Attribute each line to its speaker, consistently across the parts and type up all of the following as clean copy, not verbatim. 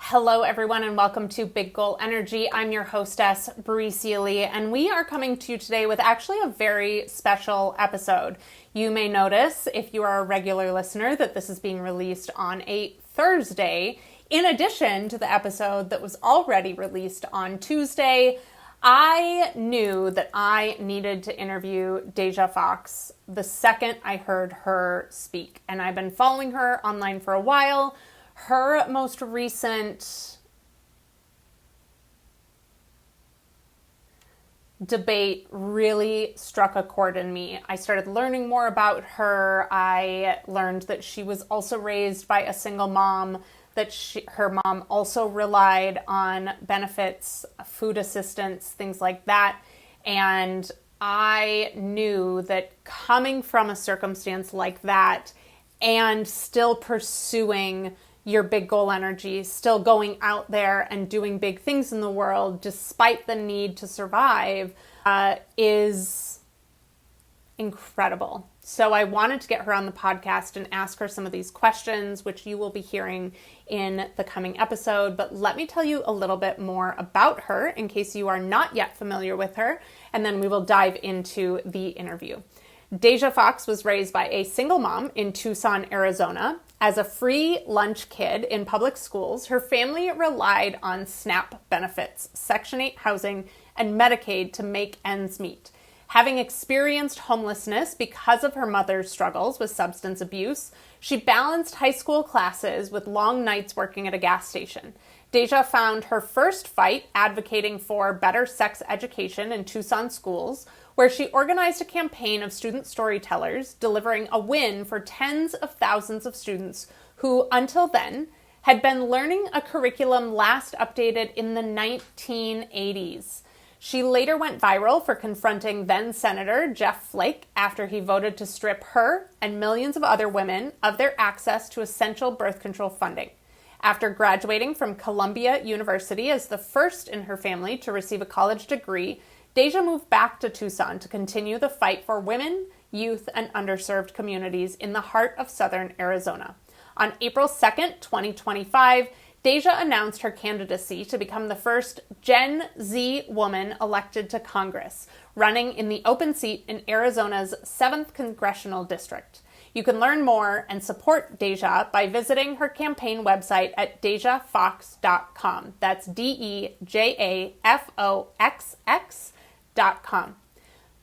Speaker 1: Hello, everyone, and welcome to Big Goal Energy. I'm your hostess, Bri Seeley, and we are coming to you today with actually a very special episode. You may notice, if you are a regular listener, that this is being released on a Thursday, in addition to the episode that was already released on Tuesday. I knew that I needed to interview Deja Foxx the second I heard her speak, and I've been following her online for a while. Her most recent debate really struck a chord in me. I started learning more about her. I learned that she was also raised by a single mom, that her mom also relied on benefits, food assistance, things like that. And I knew that coming from a circumstance like that and still pursuing your big goal energy, still going out there and doing big things in the world despite the need to survive, is incredible. So I wanted to get her on the podcast and ask her some of these questions, which you will be hearing in the coming episode. But let me tell you a little bit more about her in case you are not yet familiar with her, and then we will dive into the interview. Deja Foxx was raised by a single mom in Tucson, Arizona. As a free lunch kid in public schools, her family relied on SNAP benefits, Section 8 housing, and Medicaid to make ends meet. Having experienced homelessness because of her mother's struggles with substance abuse, she balanced high school classes with long nights working at a gas station. Deja found her first fight advocating for better sex education in Tucson schools, where she organized a campaign of student storytellers, delivering a win for tens of thousands of students who, until then, had been learning a curriculum last updated in the 1980s. She later went viral for confronting then-Senator Jeff Flake after he voted to strip her and millions of other women of their access to essential birth control funding. After graduating from Columbia University as the first in her family to receive a college degree, Deja moved back to Tucson to continue the fight for women, youth, and underserved communities in the heart of southern Arizona. On April 2nd, 2025, Deja announced her candidacy to become the first Gen Z woman elected to Congress, running in the open seat in Arizona's 7th congressional district. You can learn more and support Deja by visiting her campaign website at dejafoxx.com. That's DEJAFOXX.com.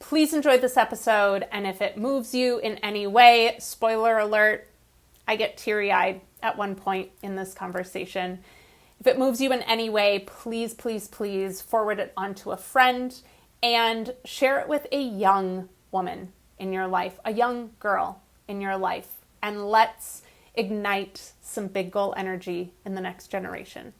Speaker 1: Please enjoy this episode, and if it moves you in any way, spoiler alert, I get teary-eyed at one point in this conversation. If it moves you in any way, please, please, please forward it onto a friend and share it with a young woman in your life, a young girl in your life, and let's ignite some big goal energy in the next generation.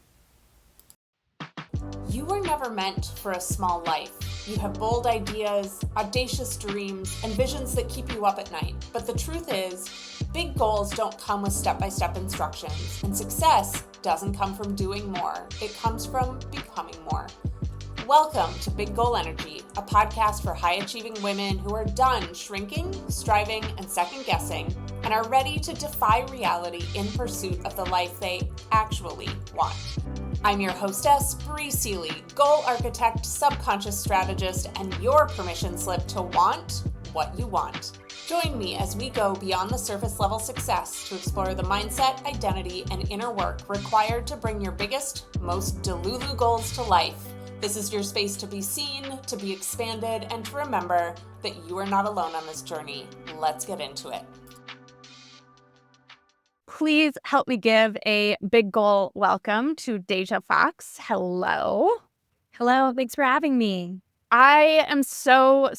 Speaker 1: You were never meant for a small life. You have bold ideas, audacious dreams, and visions that keep you up at night. But the truth is, big goals don't come with step-by-step instructions, and success doesn't come from doing more. It comes from becoming more. Welcome to Big Goal Energy, a podcast for high-achieving women who are done shrinking, striving, and second-guessing, and are ready to defy reality in pursuit of the life they actually want. I'm your hostess, Bri Seeley, goal architect, subconscious strategist, and your permission slip to want what you want. Join me as we go beyond the surface level success to explore the mindset, identity, and inner work required to bring your biggest, most delulu goals to life. This is your space to be seen, to be expanded, and to remember that you are not alone on this journey. Let's get into it. Please help me give a big goal welcome to Deja Foxx. Hello.
Speaker 2: Hello, thanks for having me.
Speaker 1: I am so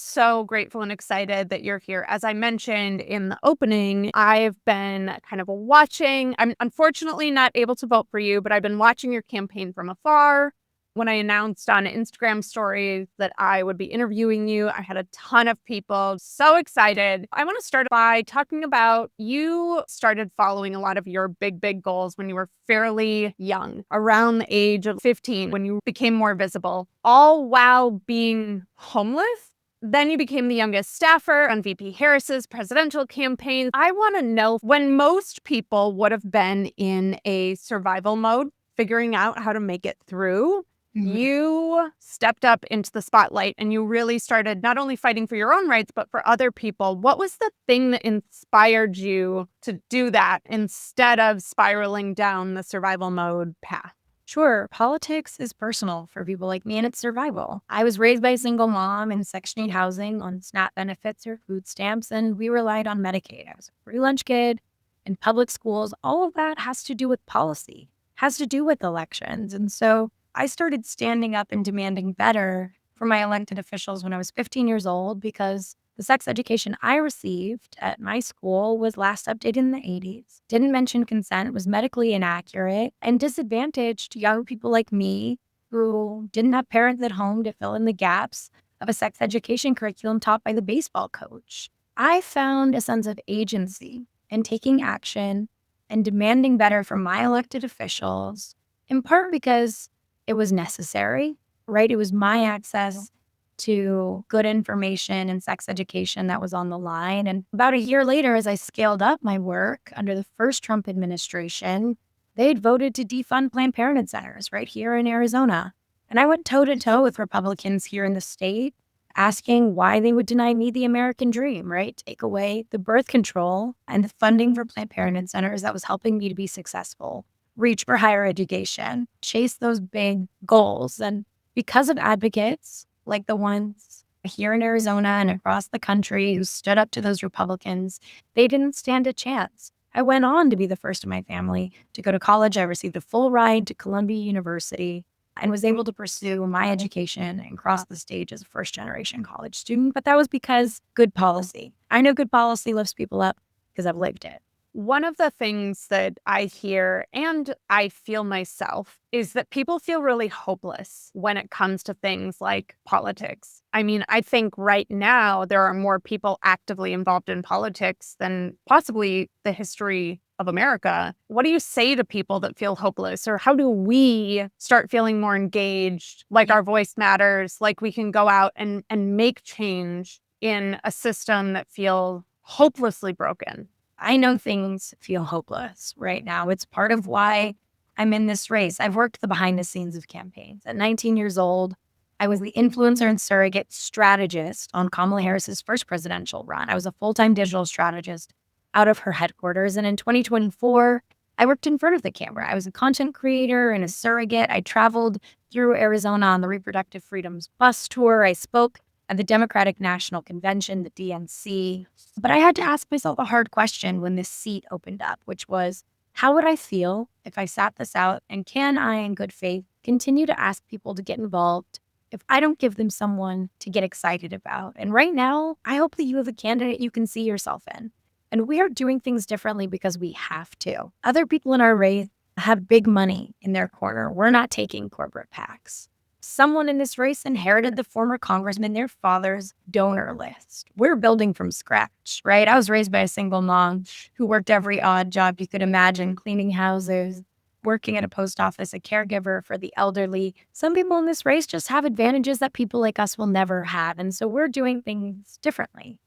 Speaker 1: grateful and excited that you're here. As I mentioned in the opening, I've been kind of watching. I'm unfortunately not able to vote for you, but I've been watching your campaign from afar. When I announced on Instagram stories that I would be interviewing you, I had a ton of people so excited. I want to start by talking about you started following a lot of your big goals when you were fairly young, around the age of 15, when you became more visible, all while being homeless. Then you became the youngest staffer on VP Harris's presidential campaign. I want to know, when most people would have been in a survival mode figuring out how to make it through,
Speaker 2: Mhm.
Speaker 1: you stepped up into the spotlight and you really started not only fighting for your own rights, but for other people. What was the thing that inspired you to do that instead of spiraling down the survival mode path?
Speaker 2: Sure, politics is personal for people like me and it's survival. I was raised by a single mom in Section 8 housing on SNAP benefits or food stamps, and we relied on Medicaid. I was a free lunch kid in public schools. All of that has to do with policy, has to do with elections. And so I started standing up and demanding better for my elected officials when I was 15 years old because the sex education I received at my school was last updated in the 80s, didn't mention consent, was medically inaccurate, and disadvantaged young people like me who didn't have parents at home to fill in the gaps of a sex education curriculum taught by the baseball coach. I found a sense of agency in taking action and demanding better from my elected officials, in part because it was necessary, right? It was my access to good information and sex education that was on the line. And about a year later, as I scaled up my work under the first Trump administration, they had voted to defund Planned Parenthood centers right here in Arizona. And I went toe to toe with Republicans here in the state, asking why they would deny me the American dream, right? Take away the birth control and the funding for Planned Parenthood centers that was helping me to be successful, reach for higher education, chase those big goals. And because of advocates like the ones here in Arizona and across the country who stood up to those Republicans, they didn't stand a chance. I went on to be the first in my family to go to college. I received a full ride to Columbia University and was able to pursue my education and cross the stage as a first-generation college student. But that was because good policy. I know good policy lifts people up because I've lived it.
Speaker 1: One of the things that I hear and I feel myself is that people feel really hopeless when it comes to things like politics. I mean, I think right now there are more people actively involved in politics than possibly the history of America. What do you say to people that feel hopeless? Or how do we start feeling more engaged, like our voice matters, like we can go out and make change in a system that feels hopelessly broken?
Speaker 2: I know things feel hopeless right now. It's part of why I'm in this race. I've worked the behind the scenes of campaigns. At 19 years old, I was the influencer and surrogate strategist on Kamala Harris's first presidential run. I was a full-time digital strategist out of her headquarters. And in 2024, I worked in front of the camera. I was a content creator and a surrogate. I traveled through Arizona on the Reproductive Freedoms bus tour. I spoke at the Democratic National Convention, the DNC. But I had to ask myself a hard question when this seat opened up, which was, how would I feel if I sat this out? And can I, in good faith, continue to ask people to get involved if I don't give them someone to get excited about? And right now, I hope that you have a candidate you can see yourself in. And we are doing things differently because we have to. Other people in our race have big money in their corner. We're not taking corporate PACs. Someone in this race inherited the former congressman, their father's donor list. We're building from scratch, right? I was raised by a single mom who worked every odd job you could imagine, cleaning houses, working at a post office, a caregiver for the elderly. Some people in this race just have advantages that people like us will never have. And so we're doing things differently.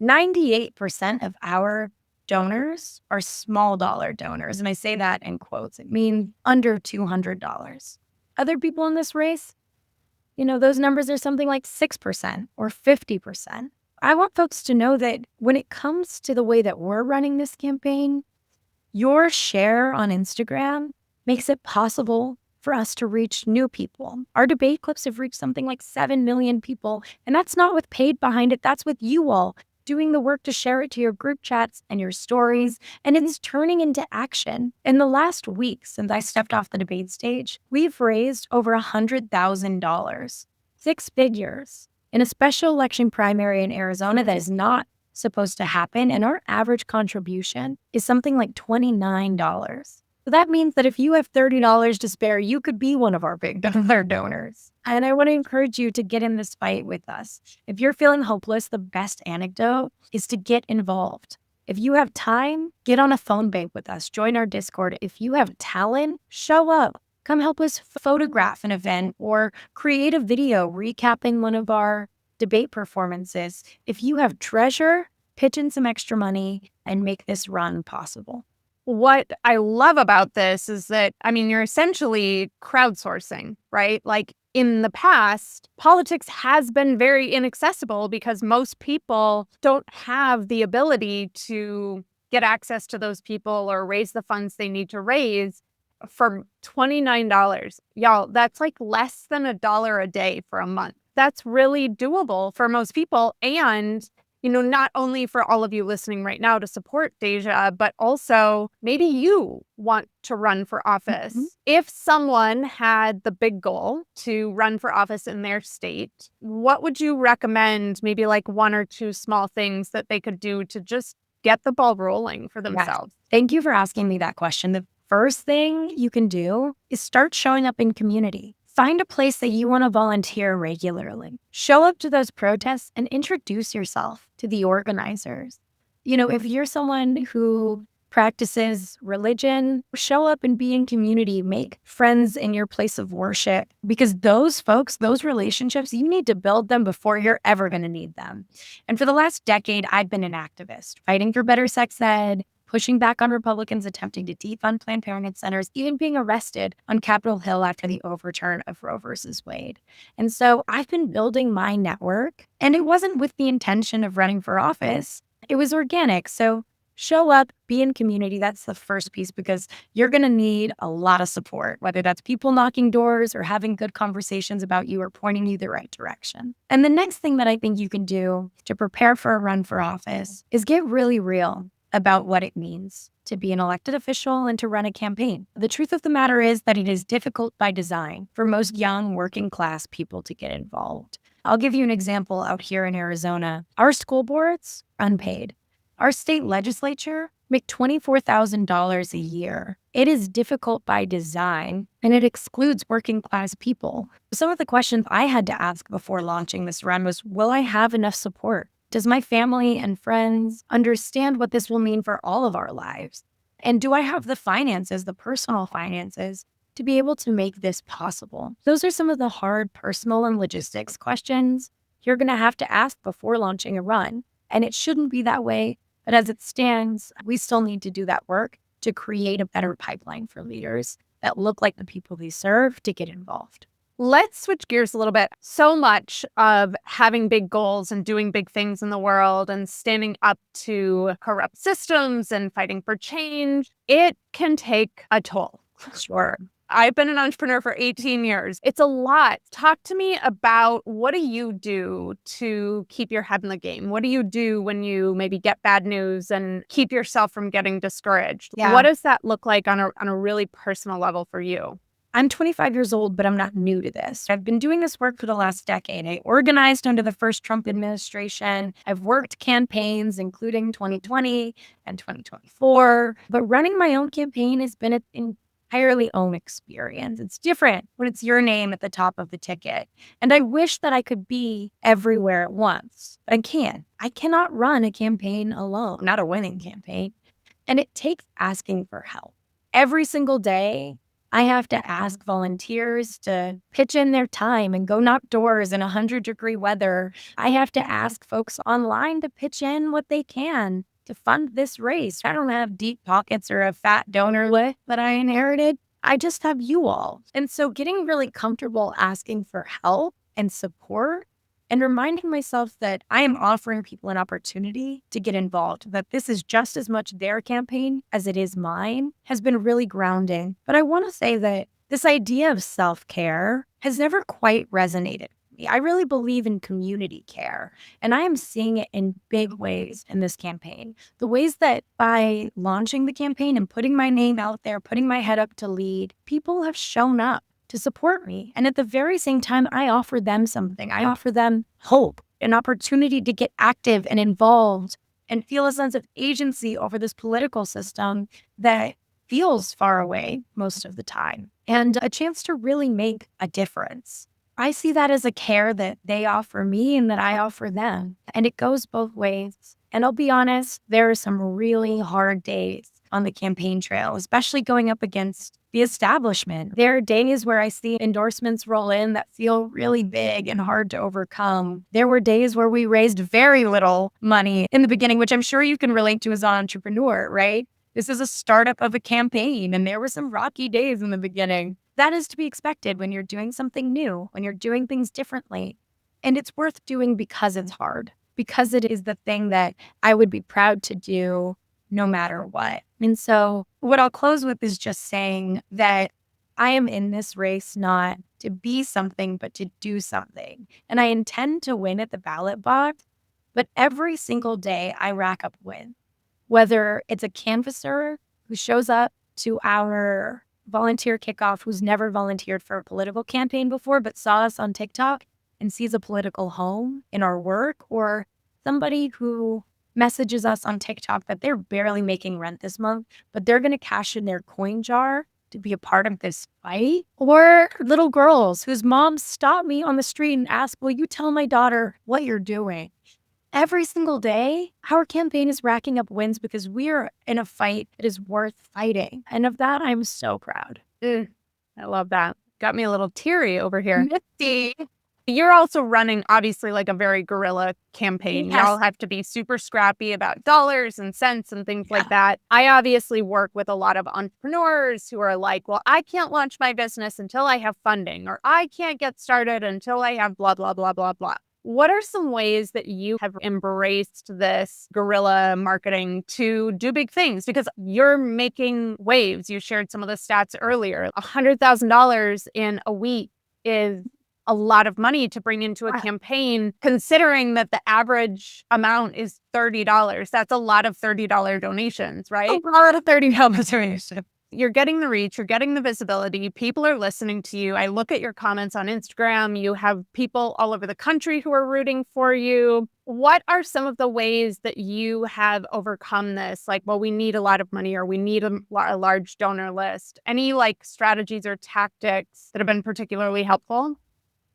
Speaker 2: 98% of our donors are small dollar donors. And I say that in quotes. It means under $200. Other people in this race, those numbers are something like 6% or 50%. I want folks to know that when it comes to the way that we're running this campaign, your share on Instagram makes it possible for us to reach new people. Our debate clips have reached something like 7 million people, and that's not with paid behind it. That's with you all doing the work to share it to your group chats and your stories, and it's turning into action. In the last week since I stepped off the debate stage, we've raised over $100,000, 6 figures, in a special election primary in Arizona that is not supposed to happen, and our average contribution is something like $29. So that means that if you have $30 to spare, you could be one of our big dollar donors. And I want to encourage you to get in this fight with us. If you're feeling hopeless, the best antidote is to get involved. If you have time, get on a phone bank with us. Join our Discord. If you have talent, show up. Come help us photograph an event or create a video recapping one of our debate performances. If you have treasure, pitch in some extra money and make this run possible.
Speaker 1: What I love about this is that, I mean, you're essentially crowdsourcing, right? Like in the past, politics has been very inaccessible because most people don't have the ability to get access to those people or raise the funds they need to raise for $29. Y'all, that's like less than $1 a day for a month. That's really doable for most people. And not only for all of you listening right now to support Deja, but also maybe you want to run for office.
Speaker 2: Mm-hmm.
Speaker 1: If someone had the big goal to run for office in their state, what would you recommend, maybe like one or two small things that they could do to just get the ball rolling for themselves?
Speaker 2: Yes. Thank you for asking me that question. The first thing you can do is start showing up in community. Find a place that you want to volunteer regularly. Show up to those protests and introduce yourself to the organizers. If you're someone who practices religion, show up and be in community. Make friends in your place of worship, because those folks, those relationships, you need to build them before you're ever going to need them. And for the last decade, I've been an activist, fighting for better sex ed, pushing back on Republicans attempting to defund Planned Parenthood centers, even being arrested on Capitol Hill after the overturn of Roe versus Wade. And so I've been building my network, and it wasn't with the intention of running for office. It was organic. So show up, be in community. That's the first piece, because you're going to need a lot of support, whether that's people knocking doors or having good conversations about you or pointing you the right direction. And the next thing that I think you can do to prepare for a run for office is get really real about what it means to be an elected official and to run a campaign. The truth of the matter is that it is difficult by design for most young working class people to get involved. I'll give you an example out here in Arizona. Our school boards, unpaid. Our state legislature make $24,000 a year. It is difficult by design, and it excludes working class people. Some of the questions I had to ask before launching this run was, will I have enough support? Does my family and friends understand what this will mean for all of our lives? And do I have the finances, the personal finances, to be able to make this possible? Those are some of the hard personal and logistics questions you're going to have to ask before launching a run. And it shouldn't be that way. But as it stands, we still need to do that work to create a better pipeline for leaders that look like the people they serve to get involved.
Speaker 1: Let's switch gears a little bit. So much of having big goals and doing big things in the world and standing up to corrupt systems and fighting for change, it can take a toll.
Speaker 2: Sure.
Speaker 1: I've been an entrepreneur for 18 years. It's a lot. Talk to me about, what do you do to keep your head in the game? What do you do when you maybe get bad news and keep yourself from getting discouraged?
Speaker 2: Yeah.
Speaker 1: What does that look like on a really personal level for you?
Speaker 2: I'm 25 years old, but I'm not new to this. I've been doing this work for the last decade. I organized under the first Trump administration. I've worked campaigns, including 2020 and 2024. But running my own campaign has been an entirely own experience. It's different when it's your name at the top of the ticket. And I wish that I could be everywhere at once. But I can't. I cannot run a campaign alone, not a winning campaign. And it takes asking for help. Every single day, I have to ask volunteers to pitch in their time and go knock doors in 100-degree weather. I have to ask folks online to pitch in what they can to fund this race. I don't have deep pockets or a fat donor list that I inherited. I just have you all. And so getting really comfortable asking for help and support and reminding myself that I am offering people an opportunity to get involved, that this is just as much their campaign as it is mine, has been really grounding. But I want to say that this idea of self-care has never quite resonated with me. I really believe in community care, and I am seeing it in big ways in this campaign. The ways that by launching the campaign and putting my name out there, putting my head up to lead, people have shown up to support me. And at the very same time, I offer them something. I offer them hope, an opportunity to get active and involved and feel a sense of agency over this political system that feels far away most of the time, and a chance to really make a difference. I see that as a care that they offer me and that I offer them. And it goes both ways. And I'll be honest, there are some really hard days on the campaign trail, especially going up against the establishment. There are days where I see endorsements roll in that feel really big and hard to overcome. There were days where we raised very little money in the beginning, which I'm sure you can relate to as an entrepreneur, right? This is a startup of a campaign, and there were some rocky days in the beginning. That is to be expected when you're doing something new, when you're doing things differently. And it's worth doing because it's hard, because it is the thing that I would be proud to do no matter what. And so what I'll close with is just saying that I am in this race not to be something, but to do something. And I intend to win at the ballot box, but every single day I rack up wins. Whether it's a canvasser who shows up to our volunteer kickoff who's never volunteered for a political campaign before, but saw us on TikTok and sees a political home in our work, or somebody who messages us on TikTok that they're barely making rent this month, but they're going to cash in their coin jar to be a part of this fight, or little girls whose moms stop me on the street and ask, will you tell my daughter what you're doing? Every single day, our campaign is racking up wins because we are in a fight that is worth fighting. And of that, I'm so proud.
Speaker 1: I love that. Got me a little teary over here.
Speaker 2: Nifty.
Speaker 1: You're also running, obviously, like a very guerrilla campaign.
Speaker 2: Yes.
Speaker 1: Y'all have to be super scrappy about dollars and cents and things like that. I obviously work with a lot of entrepreneurs who are like, well, I can't launch my business until I have funding, or I can't get started until I have blah, blah, blah, blah, blah. What are some ways that you have embraced this guerrilla marketing to do big things? Because you're making waves. You shared some of the stats earlier. $100,000 in a week is a lot of money to bring into a campaign, considering that the average amount is $30. That's a lot of $30 donations, right?
Speaker 2: A lot of $30 donations.
Speaker 1: You're getting the reach, you're getting the visibility, people are listening to you. I look at your comments on Instagram, you have people all over the country who are rooting for you. What are some of the ways that you have overcome this? Like, well, we need a lot of money, or we need a large donor list. Any like strategies or tactics that have been particularly helpful?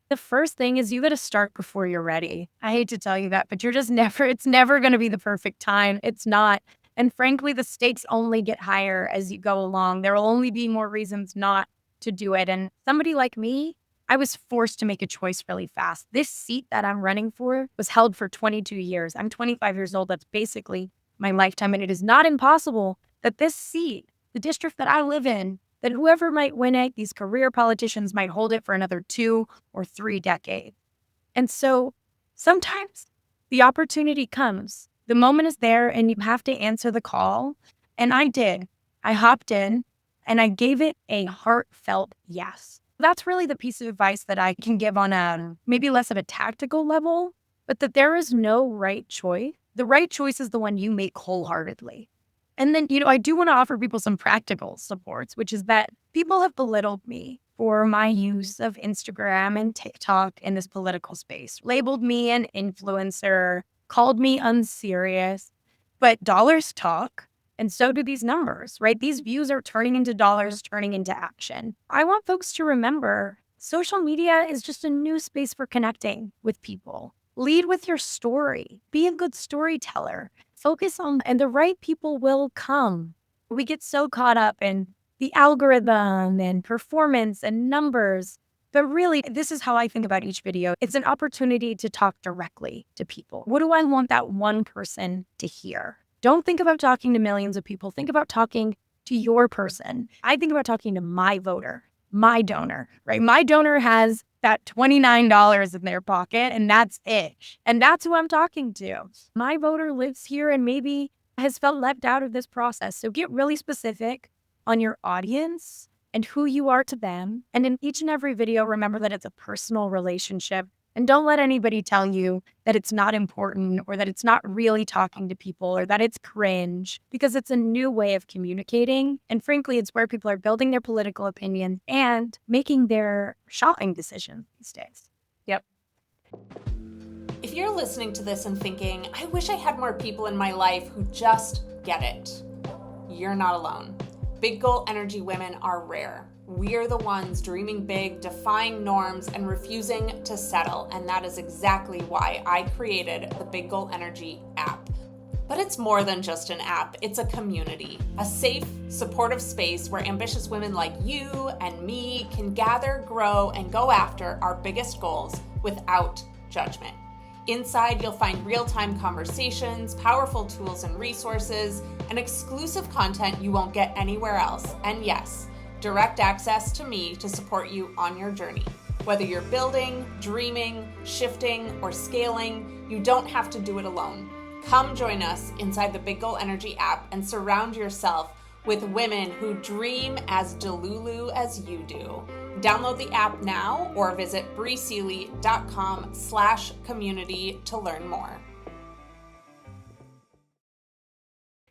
Speaker 2: The first thing is you got to start before you're ready. I hate to tell you that, but it's never going to be the perfect time. It's not. And frankly, the stakes only get higher as you go along. There will only be more reasons not to do it. And somebody like me, I was forced to make a choice really fast. This seat that I'm running for was held for 22 years. I'm 25 years old. That's basically my lifetime. And it is not impossible that this seat, the district that I live in, that whoever might win it, these career politicians might hold it for another 2 or 3 decades. And so sometimes the opportunity comes. The moment is there and you have to answer the call. And I did. I hopped in and I gave it a heartfelt yes. That's really the piece of advice that I can give on a maybe less of a tactical level, but that there is no right choice. The right choice is the one you make wholeheartedly. And then, I do want to offer people some practical supports, which is that people have belittled me for my use of Instagram and TikTok in this political space, labeled me an influencer, called me unserious, but dollars talk, and so do these numbers, right? These views are turning into dollars, turning into action. I want folks to remember social media is just a new space for connecting with people. Lead with your story. Be a good storyteller. Focus on, and the right people will come. We get so caught up in the algorithm and performance and numbers. But really, this is how I think about each video. It's an opportunity to talk directly to people. What do I want that one person to hear? Don't think about talking to millions of people. Think about talking to your person. I think about talking to my voter, my donor, right? My donor has that $29 in their pocket, and that's it. And that's who I'm talking to. My voter lives here and maybe has felt left out of this process. So get really specific on your audience and who you are to them. And in each and every video, remember that it's a personal relationship. And don't let anybody tell you that it's not important or that it's not really talking to people or that it's cringe, because it's a new way of communicating. And frankly, it's where people are building their political opinions and making their shopping decisions these days.
Speaker 1: Yep. If you're listening to this and thinking, I wish I had more people in my life who just get it, you're not alone. Big goal energy women are rare. We're the ones dreaming big, defying norms, and refusing to settle. And that is exactly why I created the Big Goal Energy app. But it's more than just an app. It's a community, a safe, supportive space where ambitious women like you and me can gather, grow, and go after our biggest goals without judgment. Inside, you'll find real-time conversations, powerful tools and resources, and exclusive content you won't get anywhere else. And yes, direct access to me to support you on your journey. Whether you're building, dreaming, shifting, or scaling, you don't have to do it alone. Come join us inside the Big Goal Energy app and surround yourself with women who dream as delulu as you do. Download the app now or visit briseeley.com/community to learn more.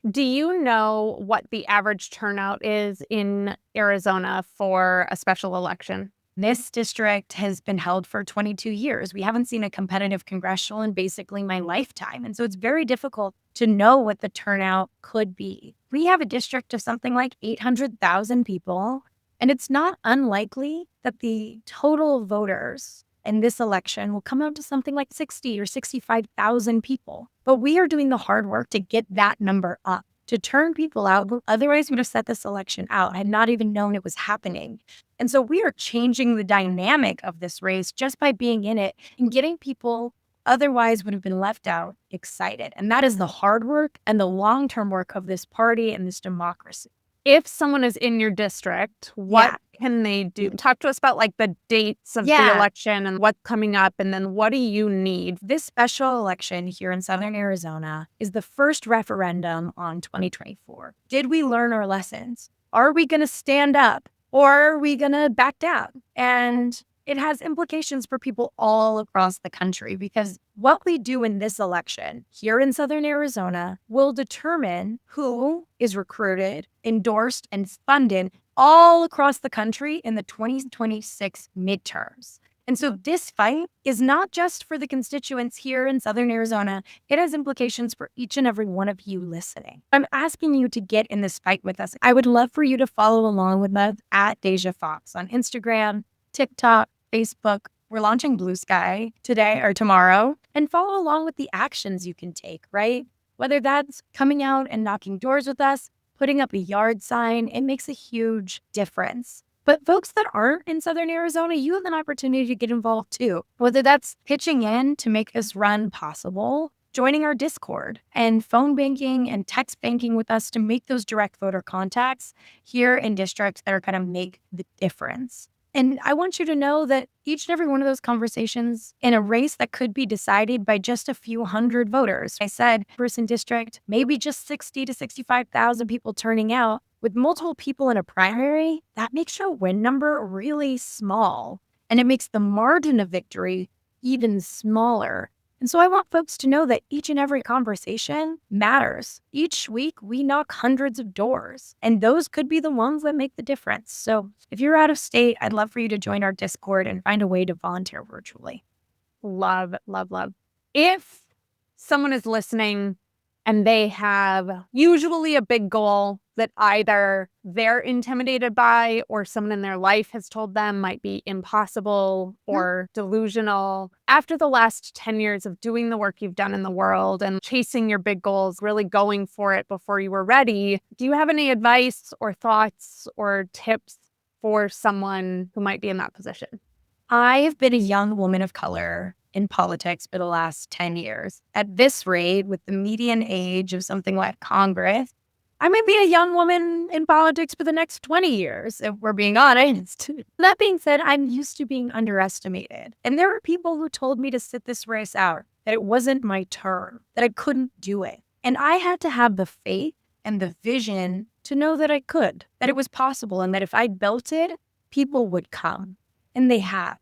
Speaker 1: Do you know what the average turnout is in Arizona for a special election?
Speaker 2: This district has been held for 22 years. We haven't seen a competitive congressional in basically my lifetime. And so it's very difficult to know what the turnout could be. We have a district of something like 800,000 people, and it's not unlikely that the total voters in this election will come out to something like 60 or 65,000 people. But we are doing the hard work to get that number up, to turn people out who otherwise would have set this election out, had not even known it was happening. And so we are changing the dynamic of this race just by being in it and getting people otherwise would have been left out excited. And that is the hard work and the long-term work of this party and this democracy.
Speaker 1: If someone is in your district, what can they do? Talk to us about like the dates of the election and what's coming up, and then what do you need?
Speaker 2: This special election here in Southern Arizona is the first referendum on 2024. Did we learn our lessons? Are we going to stand up or are we going to back down? And it has implications for people all across the country because what we do in this election here in Southern Arizona will determine who is recruited, endorsed, and funded all across the country in the 2026 midterms. And so this fight is not just for the constituents here in Southern Arizona. It has implications for each and every one of you listening. I'm asking you to get in this fight with us. I would love for you to follow along with us at Deja Foxx on Instagram, TikTok, Facebook. We're launching Blue Sky today or tomorrow, and follow along with the actions you can take, right? Whether that's coming out and knocking doors with us, putting up a yard sign, it makes a huge difference. But folks that aren't in Southern Arizona, you have an opportunity to get involved too. Whether that's pitching in to make this run possible, joining our Discord, and phone banking and text banking with us to make those direct voter contacts here in districts that are going to make the difference. And I want you to know that each and every one of those conversations in a race that could be decided by just a few hundred voters. I said, person district, maybe just 60 to 65,000 people turning out. With multiple people in a primary, that makes your win number really small. And it makes the margin of victory even smaller. And so I want folks to know that each and every conversation matters. Each week, we knock hundreds of doors, and those could be the ones that make the difference. So if you're out of state, I'd love for you to join our Discord and find a way to volunteer virtually.
Speaker 1: Love, love, love. If someone is listening and they have usually a big goal that either they're intimidated by or someone in their life has told them might be impossible or delusional. After the last 10 years of doing the work you've done in the world and chasing your big goals, really going for it before you were ready, do you have any advice or thoughts or tips for someone who might be in that position?
Speaker 2: I've been a young woman of color in politics for the last 10 years. At this rate, with the median age of something like Congress, I might be a young woman in politics for the next 20 years, if we're being honest. That being said, I'm used to being underestimated. And there were people who told me to sit this race out, that it wasn't my turn, that I couldn't do it. And I had to have the faith and the vision to know that I could, that it was possible, and that if I built it, people would come. And they have.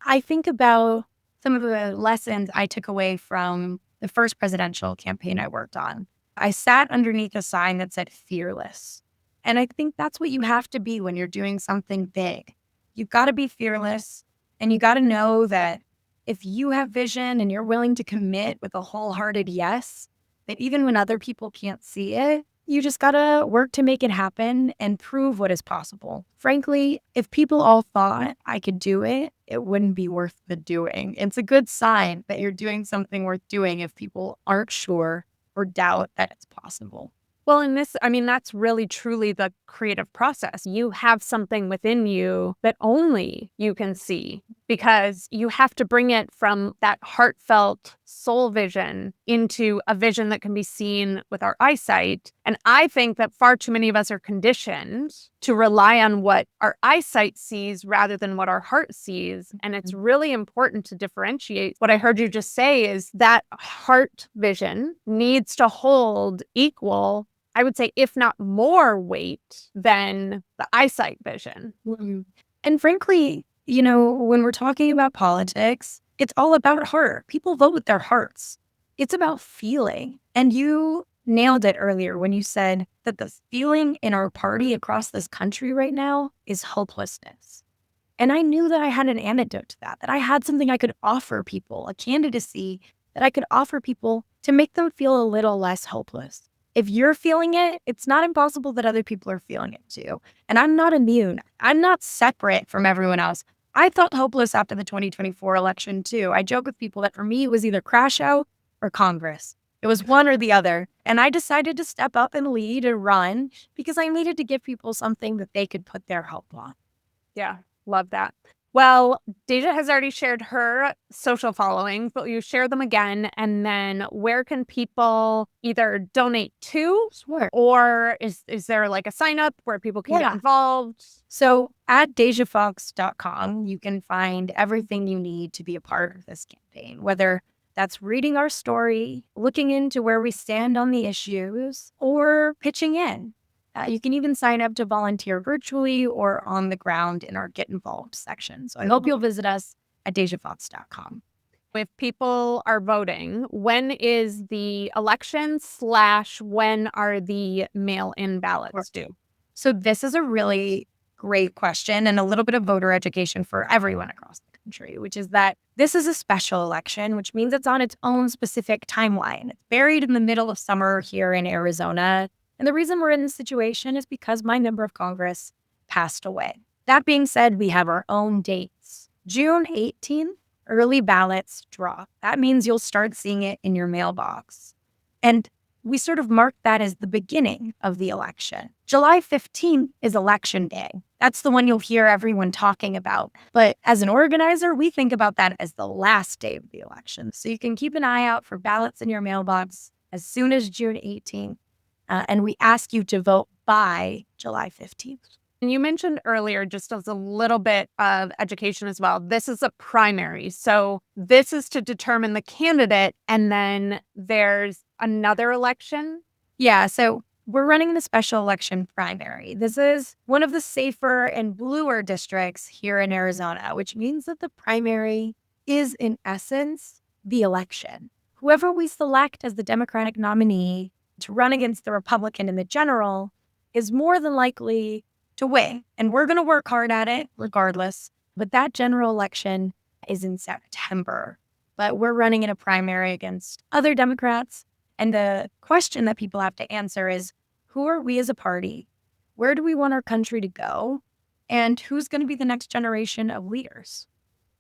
Speaker 2: I think about some of the lessons I took away from the first presidential campaign I worked on. I sat underneath a sign that said fearless. And I think that's what you have to be when you're doing something big. You've got to be fearless, and you got to know that if you have vision and you're willing to commit with a wholehearted yes, that even when other people can't see it, you just got to work to make it happen and prove what is possible. Frankly, if people all thought I could do it, it wouldn't be worth the doing. It's a good sign that you're doing something worth doing if people aren't sure or doubt that it's possible.
Speaker 1: Well, in this, that's really truly the creative process. You have something within you that only you can see. because you have to bring it from that heartfelt soul vision into a vision that can be seen with our eyesight. And I think that far too many of us are conditioned to rely on what our eyesight sees rather than what our heart sees. And it's really important to differentiate. What I heard you just say is that heart vision needs to hold equal, I would say, if not more weight than the eyesight vision.
Speaker 2: And frankly, when we're talking about politics, it's all about heart. People vote with their hearts. It's about feeling. And you nailed it earlier when you said that the feeling in our party across this country right now is hopelessness. And I knew that I had an antidote to that I had something I could offer people, a candidacy that I could offer people to make them feel a little less hopeless. If you're feeling it, it's not impossible that other people are feeling it too. And I'm not immune. I'm not separate from everyone else. I felt hopeless after the 2024 election too. I joke with people that for me, it was either crash out or Congress. It was one or the other. And I decided to step up and lead and run because I needed to give people something that they could put their hope on.
Speaker 1: Yeah, love that. Well, Deja has already shared her social following, but you share them again. And then where can people either donate to, or is there like a sign up where people can get involved?
Speaker 2: So at dejafoxx.com, you can find everything you need to be a part of this campaign, whether that's reading our story, looking into where we stand on the issues, or pitching in. You can even sign up to volunteer virtually or on the ground in our Get Involved section. So I hope you'll visit us at dejafoxx.com.
Speaker 1: If people are voting, when is the election / when are the mail-in ballots due?
Speaker 2: So this is a really great question and a little bit of voter education for everyone across the country, which is that this is a special election, which means it's on its own specific timeline. It's buried in the middle of summer here in Arizona. And the reason we're in this situation is because my member of Congress passed away. That being said, we have our own dates. June 18th, early ballots drop. That means you'll start seeing it in your mailbox. And we sort of mark that as the beginning of the election. July 15th is election day. That's the one you'll hear everyone talking about. But as an organizer, we think about that as the last day of the election. So you can keep an eye out for ballots in your mailbox as soon as June 18th. And we ask you to vote by July 15th.
Speaker 1: And you mentioned earlier, just as a little bit of education as well, this is a primary. So this is to determine the candidate, and then there's another election?
Speaker 2: Yeah, so we're running the special election primary. This is one of the safer and bluer districts here in Arizona, which means that the primary is, in essence, the election. Whoever we select as the Democratic nominee to run against the Republican in the general is more than likely to win. And we're going to work hard at it regardless. But that general election is in September. But we're running in a primary against other Democrats. And the question that people have to answer is, who are we as a party? Where do we want our country to go? And who's going to be the next generation of leaders?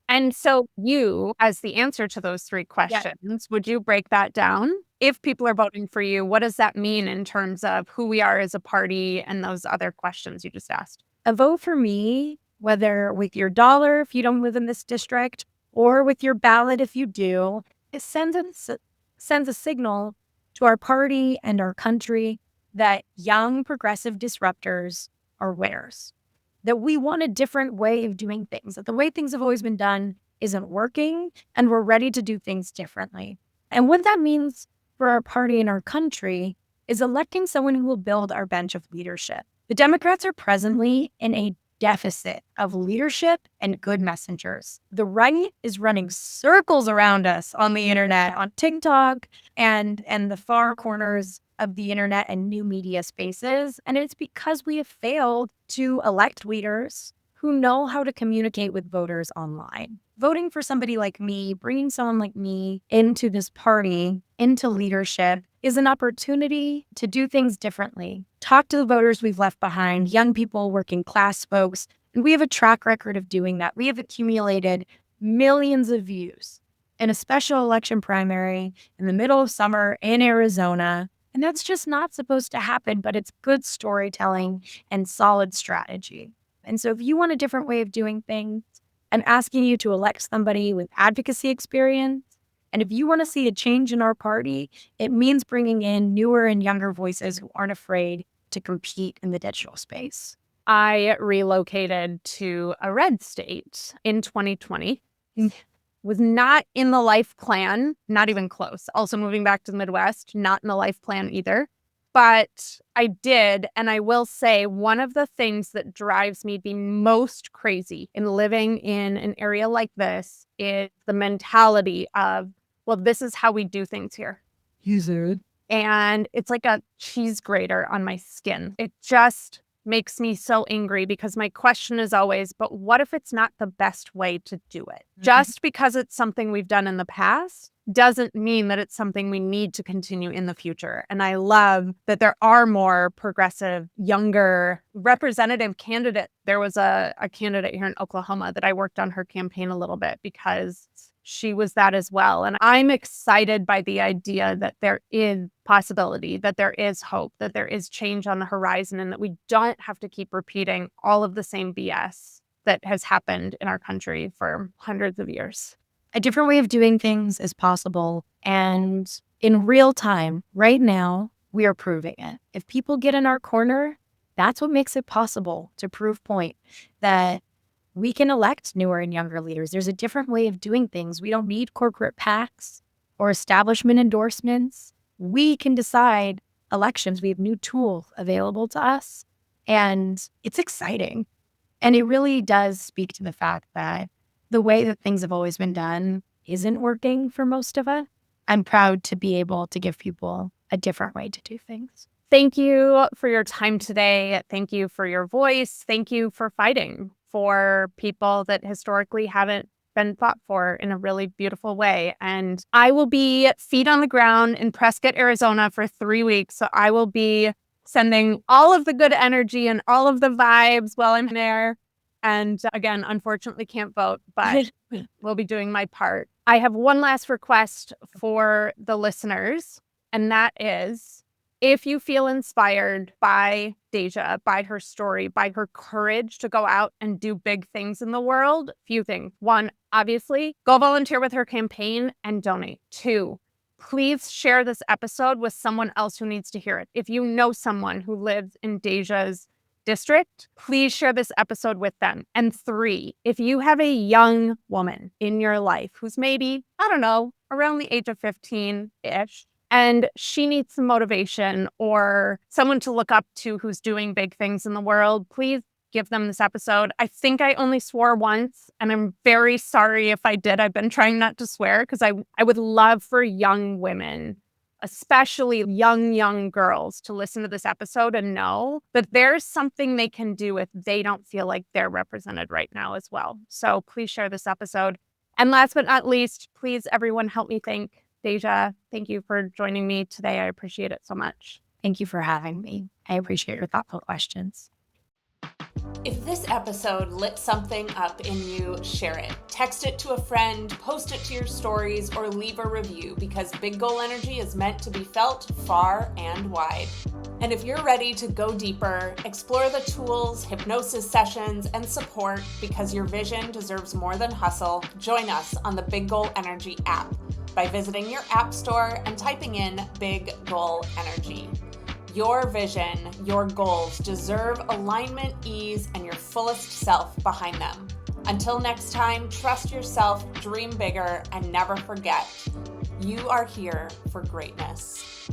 Speaker 1: And so you, as the answer to those three questions, would you break that down? If people are voting for you, what does that mean in terms of who we are as a party and those other questions you just asked?
Speaker 2: A vote for me, whether with your dollar if you don't live in this district, or with your ballot if you do, it sends a signal to our party and our country that young progressive disruptors are winners. That we want a different way of doing things, that the way things have always been done isn't working, and we're ready to do things differently. And what that means for our party and our country is electing someone who will build our bench of leadership. The Democrats are presently in a deficit of leadership and good messengers. The right is running circles around us on the internet, on TikTok, and the far corners of the internet and new media spaces. And it's because we have failed to elect leaders who know how to communicate with voters online. Voting for somebody like me, bringing someone like me into this party, into leadership, is an opportunity to do things differently. Talk to the voters we've left behind, young people, working class folks, and we have a track record of doing that. We have accumulated millions of views in a special election primary in the middle of summer in Arizona. And that's just not supposed to happen, but it's good storytelling and solid strategy. And so if you want a different way of doing things, I'm asking you to elect somebody with advocacy experience. And if you want to see a change in our party, it means bringing in newer and younger voices who aren't afraid to compete in the digital space.
Speaker 1: I relocated to a red state in 2020. Was not in the life plan, not even close. Also moving back to the Midwest, not in the life plan either. But I did, and I will say one of the things that drives me the most crazy in living in an area like this is the mentality of, well, this is how we do things here. And it's like a cheese grater on my skin. It just makes me so angry because my question is always, but what if it's not the best way to do it? Just because it's something we've done in the past doesn't mean that it's something we need to continue in the future. And I love that there are more progressive, younger representative candidates. There was a candidate here in Oklahoma that I worked on her campaign a little bit because she was that as well. And I'm excited by the idea that there is possibility, that there is hope, that there is change on the horizon, and that we don't have to keep repeating all of the same BS that has happened in our country for hundreds of years.
Speaker 2: A different way of doing things is possible. And in real time, right now, we are proving it. If people get in our corner, that's what makes it possible to prove point that we can elect newer and younger leaders. There's a different way of doing things. We don't need corporate PACs or establishment endorsements. We can decide elections. We have new tools available to us, and it's exciting. And it really does speak to the fact that the way that things have always been done isn't working for most of us. I'm proud to be able to give people a different way to do things.
Speaker 1: Thank you for your time today. Thank you for your voice. Thank you for fighting for people that historically haven't been fought for in a really beautiful way. And I will be feet on the ground in Prescott, Arizona for 3 weeks. So I will be sending all of the good energy and all of the vibes while I'm there. And again, unfortunately can't vote, but we'll be doing my part. I have one last request for the listeners, and that is, if you feel inspired by Deja, by her story, by her courage to go out and do big things in the world, few things. One, obviously, go volunteer with her campaign and donate. 2, please share this episode with someone else who needs to hear it. If you know someone who lives in Deja's district, please share this episode with them. And 3, if you have a young woman in your life who's maybe, I don't know, around the age of 15-ish, and she needs some motivation or someone to look up to who's doing big things in the world, please give them this episode. I think I only swore once, and I'm very sorry if I did. I've been trying not to swear because I would love for young women, especially young girls, to listen to this episode and know that there's something they can do if they don't feel like they're represented right now as well. So please share this episode. And last but not least, please everyone help me thank Deja. Thank you for joining me today. I appreciate it so much.
Speaker 2: Thank you for having me. I appreciate your thoughtful questions.
Speaker 1: If this episode lit something up in you, share it. Text it to a friend, post it to your stories, or leave a review, because big goal energy is meant to be felt far and wide. And if you're ready to go deeper, explore the tools, hypnosis sessions, and support because your vision deserves more than hustle, join us on the Big Goal Energy app by visiting your app store and typing in Big Goal Energy. Your vision, your goals deserve alignment, ease, and your fullest self behind them. Until next time, trust yourself, dream bigger, and never forget, you are here for greatness.